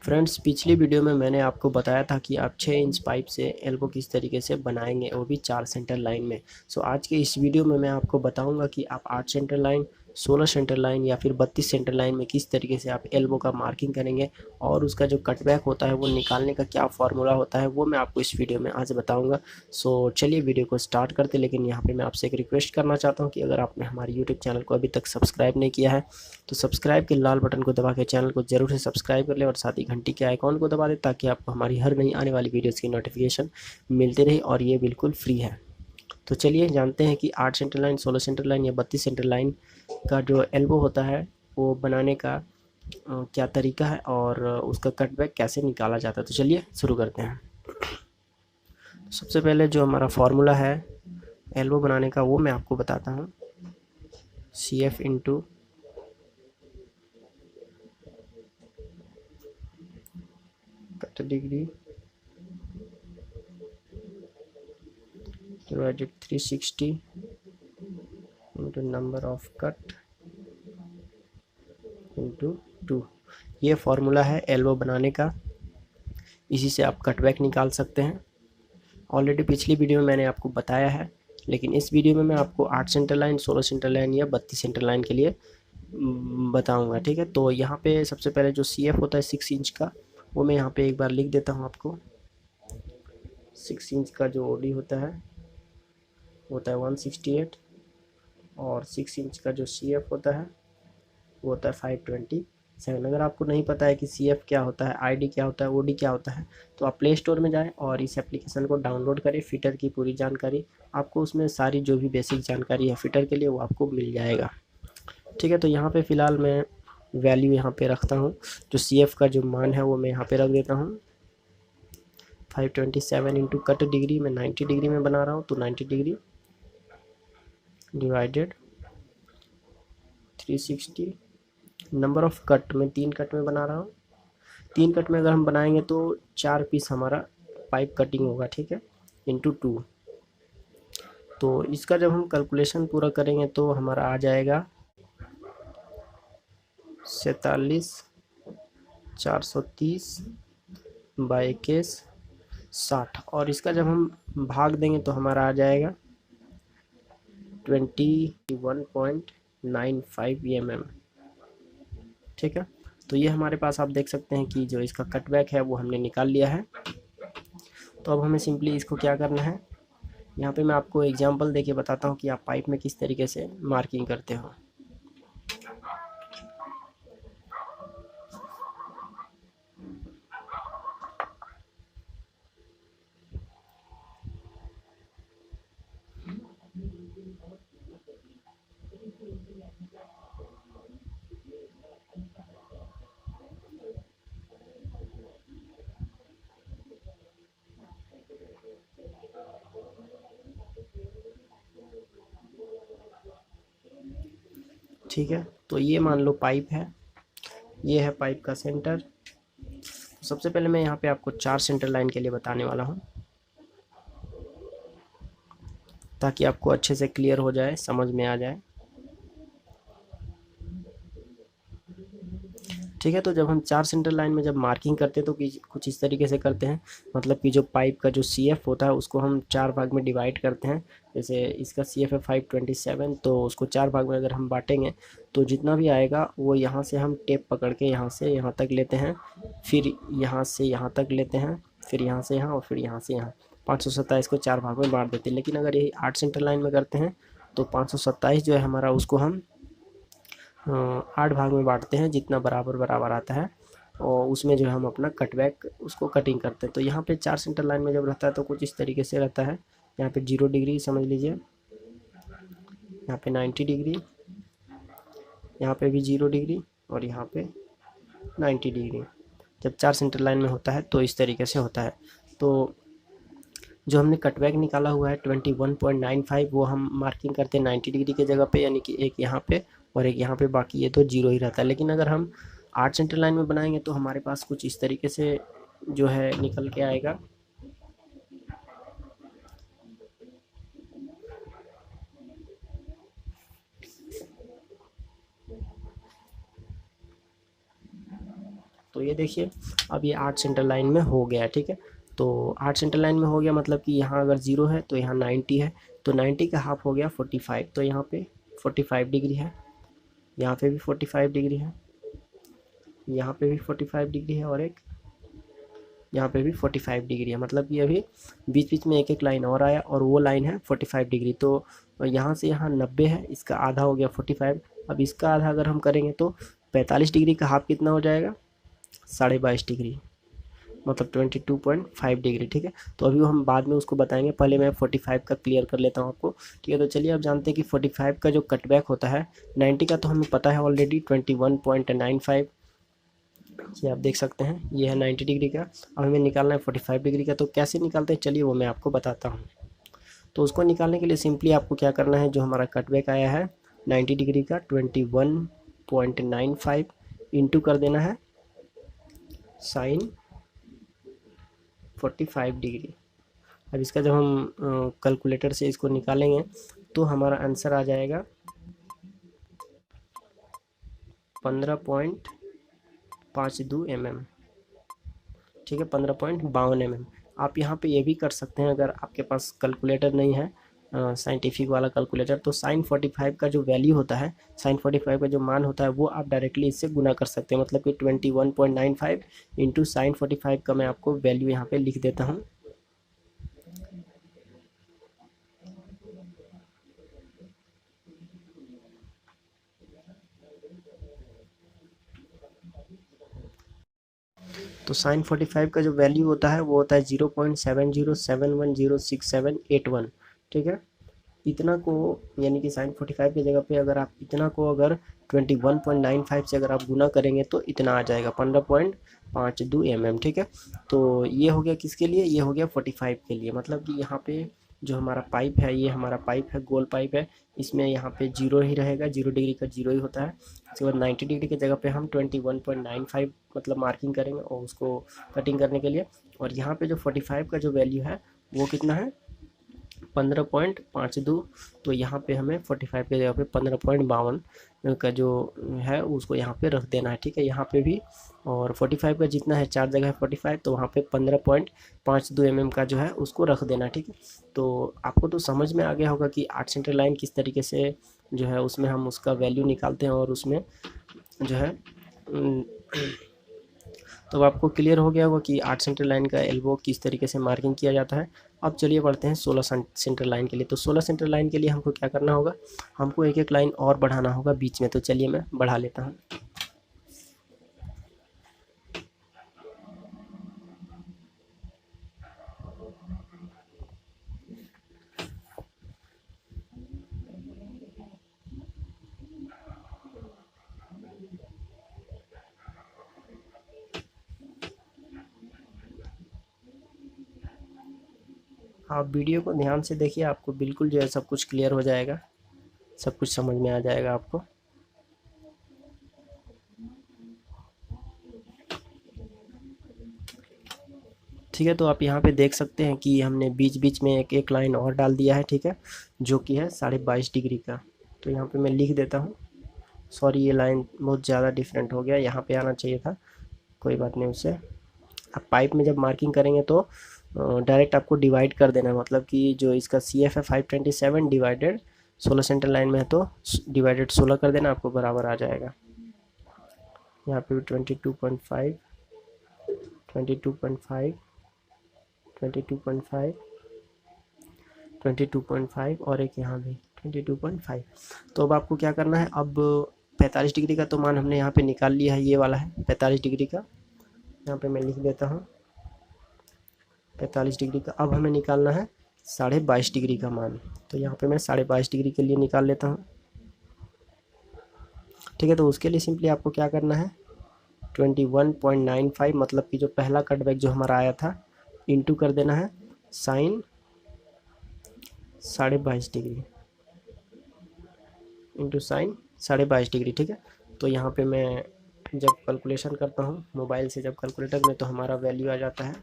Friends, पिछली video में मैंने आपको बताया था कि आप 6 इंच पाइप से एल्बो किस तरीके से बनाएंगे, वो भी 4 सेंटर लाइन में। सो आज के इस वीडियो में मैं आपको बताऊंगा कि आप 8 सेंटर लाइन, 16 सेंटर लाइन या फिर 32 सेंटर लाइन में किस तरीके से आप एल्बो का मार्किंग करेंगे और उसका जो कटबैक होता है वो निकालने का क्या फार्मूला होता है वो मैं आपको इस वीडियो में आज बताऊँगा। सो चलिए वीडियो को स्टार्ट करते। लेकिन यहाँ पर मैं आपसे एक रिक्वेस्ट करना चाहता हूँ कि अगर आपने हमारे यूट्यूब चैनल को अभी तक सब्सक्राइब नहीं किया है तो सब्सक्राइब के लाल बटन को दबा के चैनल को जरूर से सब्सक्राइब कर ले और साथ ही घंटी के आइकॉन को दबा दे ताकि आपको हमारी हर नई आने वाली वीडियोस की नोटिफिकेशन मिलती रहे और ये बिल्कुल फ्री है। तो चलिए जानते हैं कि 8 सेंटर लाइन, 16 सेंटर लाइन या 32 सेंटर लाइन का जो एल्बो होता है वो बनाने का क्या तरीका है और उसका कटबैक कैसे निकाला जाता है। तो चलिए शुरू करते हैं। सबसे पहले जो हमारा फार्मूला है एल्बो बनाने का वो मैं आपको बताता हूँ। CF into cut degree divided 360 into number of cut into 2। ये फार्मूला है एल्बो बनाने का, इसी से आप कटबैक निकाल सकते हैं। ऑलरेडी पिछली वीडियो में मैंने आपको बताया है, लेकिन इस वीडियो में मैं आपको 8 सेंटर लाइन, 16 सेंटर लाइन या 32 सेंटर लाइन के लिए बताऊंगा। ठीक है, तो यहाँ पे सबसे पहले जो CF होता है 6 इंच का, वो मैं यहाँ पे एक बार लिख देता हूँ आपको। 6 इंच का जो OD होता है 168 और 6 इंच का जो CF होता है वो होता है 527। अगर आपको नहीं पता है कि CF क्या होता है, ID क्या होता है, OD क्या होता है, तो आप प्ले स्टोर में जाएं और इस एप्लीकेशन को डाउनलोड करें। फिटर की पूरी जानकारी आपको उसमें, सारी जो भी बेसिक जानकारी है फिटर के लिए वो आपको मिल जाएगा। ठीक है, तो यहाँ पे फ़िलहाल मैं वैल्यू यहाँ पे रखता हूँ। जो CF का जो मान है वो मैं यहाँ पे रख देता हूँ 527 इंटू कट डिग्री, मैं 90 डिग्री में बना रहा हूँ तो 90 degree divided 360। Number of cut में 3 कट में बना रहा हूँ। 3 कट में अगर हम बनाएंगे तो 4 पीस हमारा पाइप कटिंग होगा। ठीक है, इंटू 2। तो इसका जब हम कैलकुलेशन पूरा करेंगे तो हमारा आ जाएगा 47,430 बाई 21,60 और इसका जब हम भाग देंगे तो हमारा आ जाएगा 21.95 mm। ठीक है, तो ये हमारे पास आप देख सकते हैं कि जो इसका कटबैक है वो हमने निकाल लिया है। तो अब हमें सिंपली इसको क्या करना है, यहाँ पे मैं आपको एग्जांपल देके बताता हूँ कि आप पाइप में किस तरीके से मार्किंग करते हो। ठीक है, तो ये मान लो पाइप है, ये है पाइप का सेंटर। तो सबसे पहले मैं यहाँ पे आपको 4 सेंटर लाइन के लिए बताने वाला हूँ ताकि आपको अच्छे से क्लियर हो जाए, समझ में आ जाए। ठीक है, तो जब हम 4 सेंटर लाइन में जब मार्किंग करते हैं तो कुछ इस तरीके से करते हैं। मतलब कि जो पाइप का जो CF होता है उसको हम 4 भाग में डिवाइड करते हैं। जैसे इसका CF है 527, तो उसको 4 भाग में अगर हम बांटेंगे तो जितना भी आएगा वो यहाँ से हम टेप पकड़ के यहाँ से यहाँ तक लेते हैं, फिर यहाँ से यहाँ तक लेते हैं, फिर यहाँ से यहाँ और फिर यहाँ से यहाँ। 527 को 4 भाग में बांट देते हैं। लेकिन अगर यही 8 सेंटर लाइन में करते हैं तो 527 जो है हमारा, उसको हम 8 भाग में बांटते हैं, जितना बराबर बराबर आता है और उसमें जो है हम अपना कटबैक उसको कटिंग करते हैं। तो यहाँ पे 4 सेंटर लाइन में जब रहता है तो कुछ इस तरीके से रहता है। यहाँ पे 0 डिग्री समझ लीजिए, यहाँ पे 90 डिग्री, यहाँ पे भी 0 डिग्री और यहाँ पे 90 डिग्री। जब 4 सेंटर लाइन में होता है तो इस तरीके से होता है। तो जो हमने कटबैक निकाला हुआ है 21.95, वो हम मार्किंग करते हैं 90 डिग्री के जगह पे, यानी कि एक यहाँ पे और एक यहाँ पे, बाकी ये तो 0 ही रहता है। लेकिन अगर हम 8 सेंटर लाइन में बनाएंगे तो हमारे पास कुछ इस तरीके से जो है निकल के आएगा। तो ये देखिए अब ये 8 सेंटर लाइन में हो गया, ठीक है। तो 8 सेंटर लाइन में हो गया मतलब कि यहाँ अगर 0 है तो यहाँ 90 है, तो 90 का हाफ हो गया 45, तो यहाँ पे 45 डिग्री है, यहाँ पे भी 45 डिग्री है, यहाँ पे भी 45 डिग्री है, और एक यहाँ पे भी 45 डिग्री है। मतलब कि अभी बीच बीच में एक एक लाइन और आया और वो लाइन है 45 डिग्री। तो यहाँ से यहाँ 90 है, इसका आधा हो गया 45। अब इसका आधा अगर हम करेंगे तो 45 डिग्री का हाफ कितना हो जाएगा, 22.5 डिग्री, मतलब 22.5 डिग्री, ठीक है। तो अभी हम बाद में उसको बताएंगे, पहले मैं 45 का क्लियर कर लेता हूँ आपको, ठीक है। तो चलिए अब जानते हैं कि 45 का जो कटबैक होता है 90 का तो हमें पता है ऑलरेडी 21.95, ये आप देख सकते हैं, ये है 90 डिग्री का। अब हमें निकालना है 45 डिग्री का, तो कैसे निकालते हैं चलिए वो मैं आपको बताता हूँ। तो उसको निकालने के लिए सिंपली आपको क्या करना है, जो हमारा कटबैक आया है 90 डिग्री का 21.95 इंटू कर देना है साइन 45 डिग्री। अब इसका जब हम कैलकुलेटर से इसको निकालेंगे तो हमारा आंसर आ जाएगा 15.52 mm, ठीक है, 15.52 mm। आप यहाँ पे ये भी कर सकते हैं, अगर आपके पास कैलकुलेटर नहीं है साइंटिफिक वाला कैलकुलेटर, तो साइन 45 का जो वैल्यू होता है, साइन 45 का जो मान होता है वो आप डायरेक्टली इससे गुना कर सकते हैं। मतलब कि 21.95 इंटू साइन 45 का मैं आपको वैल्यू यहाँ पे लिख देता हूँ। तो साइन 45 का जो वैल्यू होता है वो होता है 0.70710678 ठीक है। इतना को यानी कि साइन 45 की जगह पे अगर आप इतना को अगर 21.95 से अगर आप गुना करेंगे तो इतना आ जाएगा 15.52 mm, ठीक है। तो ये हो गया किसके लिए, ये हो गया 45 के लिए। मतलब कि यहाँ पे जो हमारा पाइप है, ये हमारा पाइप है, गोल पाइप है, इसमें यहाँ पे 0 ही रहेगा, 0 डिग्री का 0 ही होता है। उसके बाद 90 डिग्री की जगह पे हम 21.95 मतलब मार्किंग करेंगे और उसको कटिंग करने के लिए। और यहाँ पे जो 45 का जो वैल्यू है वो कितना है, 15.52। तो यहाँ पे हमें 45 की जगह पे 15.52 का जो है उसको यहाँ पे रख देना है, ठीक है, यहाँ पे भी। और 45 का जितना है, 4 जगह है 45, तो वहाँ पे 15.52 mm का जो है उसको रख देना, ठीक है। तो आपको तो समझ में आ गया होगा कि 8 सेंटर लाइन किस तरीके से जो है उसमें हम उसका वैल्यू निकालते हैं और उसमें जो है तो आपको क्लियर हो गया होगा कि 8 सेंटर लाइन का एल्बो किस तरीके से मार्किंग किया जाता है। अब चलिए बढ़ते हैं 16 सेंटर लाइन के लिए। तो 16 सेंटर लाइन के लिए हमको क्या करना होगा, हमको एक एक लाइन और बढ़ाना होगा बीच में। तो चलिए मैं बढ़ा लेता हूँ। आप वीडियो को ध्यान से देखिए, आपको बिल्कुल जो है सब कुछ क्लियर हो जाएगा, सब कुछ समझ में आ जाएगा आपको। ठीक है, तो आप यहाँ पे देख सकते हैं कि हमने बीच बीच में एक एक लाइन और डाल दिया है, ठीक है, जो कि है 22.5 डिग्री का। तो यहाँ पे मैं लिख देता हूँ, सॉरी ये लाइन बहुत ज़्यादा डिफरेंट हो गया, यहाँ पे आना चाहिए था, कोई बात नहीं। उससे आप पाइप में जब मार्किंग करेंगे तो डायरेक्ट आपको डिवाइड कर देना है। मतलब कि जो इसका CF है 527 डिवाइडेड 16 सेंटर लाइन में है तो डिवाइडेड 16 कर देना, आपको बराबर आ जाएगा। यहाँ पे भी 22.5 22.5 22.5 22.5 और एक यहाँ भी 22.5। तो अब आपको क्या करना है, अब 45 डिग्री का तो मान हमने यहाँ पे निकाल लिया है, ये वाला है 45 डिग्री का, यहाँ पे मैं लिख देता हूँ 45 डिग्री का। अब हमें निकालना है 22.5 डिग्री का मान, तो यहाँ पे मैं 22.5 डिग्री के लिए निकाल लेता हूँ, ठीक है। तो उसके लिए सिंपली आपको क्या करना है, 21.95 मतलब कि जो पहला कटबैक जो हमारा आया था इंटू कर देना है sine 22.5 degree into sine 22.5 degree, ठीक है। तो यहाँ पे मैं जब कैलकुलेशन करता हूँ मोबाइल से, जब कैलकुलेटर में, तो हमारा वैल्यू आ जाता है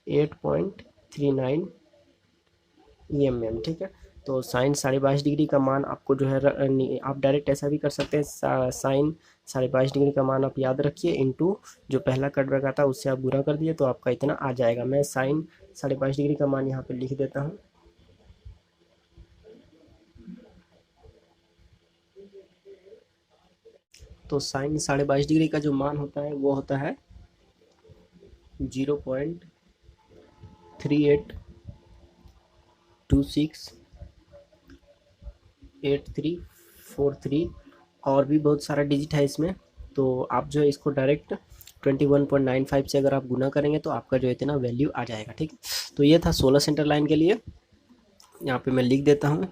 8.39 mm, ठीक है। तो साइन 22.5 डिग्री का मान आपको जो है आप डायरेक्ट ऐसा भी कर सकते हैं, साइन 22.5 डिग्री का मान आप याद रखिए, इंटू जो पहला कट रखा था उससे आप गुणा कर दिए तो आपका इतना आ जाएगा। मैं साइन 22.5 डिग्री का मान यहाँ पे लिख देता हूँ। तो साइन 22.5 डिग्री का जो मान होता है वो होता है 0.38268343 और भी बहुत सारा डिजिट है इसमें। तो आप जो है इसको डायरेक्ट 21.95 से अगर आप गुना करेंगे तो आपका जो इतना वैल्यू आ जाएगा। ठीक, तो ये था 16 सेंटर लाइन के लिए। यहाँ पे मैं लिख देता हूँ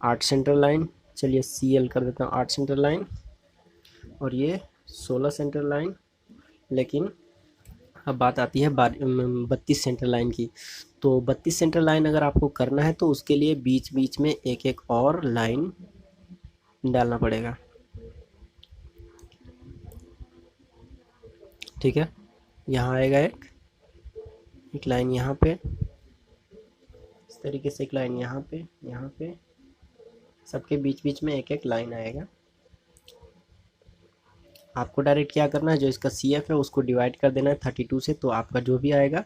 8 सेंटर लाइन, चलिए CL कर देता हूँ 8 सेंटर लाइन, और ये 16 सेंटर लाइन। लेकिन अब बात आती है 32 सेंटर लाइन की। तो 32 सेंटर लाइन अगर आपको करना है तो उसके लिए बीच बीच में एक एक और लाइन डालना पड़ेगा। ठीक है, यहाँ आएगा एक लाइन यहाँ पे, इस तरीके से एक लाइन यहाँ पे, सबके बीच बीच में एक एक लाइन आएगा। आपको डायरेक्ट क्या करना है, जो इसका CF है उसको डिवाइड कर देना है 32 से, तो आपका जो भी आएगा,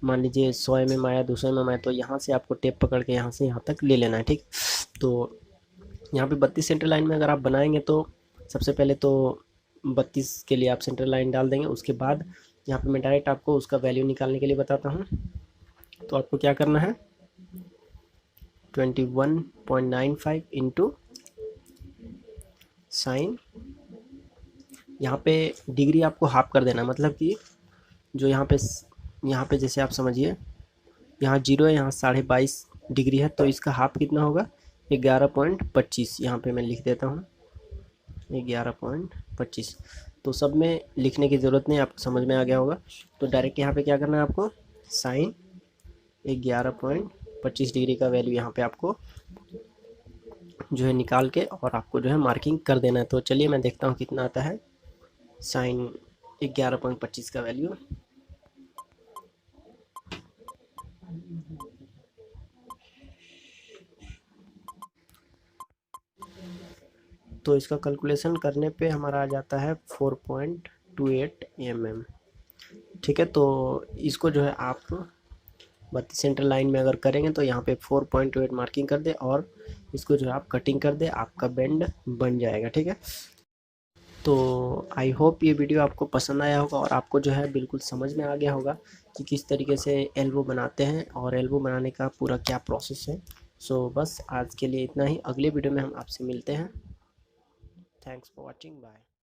मान लीजिए 100 mm आया, 200 mm आया, तो यहाँ से आपको टेप पकड़ के यहाँ से यहाँ तक ले लेना है। ठीक, तो यहाँ पे 32 सेंटर लाइन में अगर आप बनाएंगे तो सबसे पहले तो 32 के लिए आप सेंटर लाइन डाल देंगे। उसके बाद यहाँ पे मैं डायरेक्ट आपको उसका वैल्यू निकालने के लिए बताता हूँ। तो आपको क्या करना है, 21.95 इंटू साइन, यहाँ पे डिग्री आपको हाफ कर देना, मतलब कि जो यहाँ पे जैसे आप समझिए यहाँ 0 है, यहाँ 22.5 डिग्री है, तो इसका हाफ कितना होगा 11.25। यहाँ पे मैं लिख देता हूँ 11.25। तो सब में लिखने की ज़रूरत नहीं, आपको समझ में आ गया होगा। तो डायरेक्ट यहाँ पे क्या करना है, आपको साइन 11.25 डिग्री का वैल्यू यहाँ पे आपको जो है निकाल के और आपको जो है मार्किंग कर देना है। तो चलिए मैं देखता हूँ कितना आता है साइन 11.25 का वैल्यू। तो इसका कैलकुलेशन करने पे हमारा आ जाता है 4.28 mm। ठीक है, तो इसको जो है आप 32 सेंटर लाइन में अगर करेंगे तो यहाँ पे 4.28 मार्किंग कर दे और इसको जो है आप कटिंग कर दे, आपका बेंड बन जाएगा। ठीक है, तो आई होप ये वीडियो आपको पसंद आया होगा और आपको जो है बिल्कुल समझ में आ गया होगा कि किस तरीके से एल्बो बनाते हैं और एल्बो बनाने का पूरा क्या प्रोसेस है। सो बस आज के लिए इतना ही, अगले वीडियो में हम आपसे मिलते हैं। Thanks for watching, bye.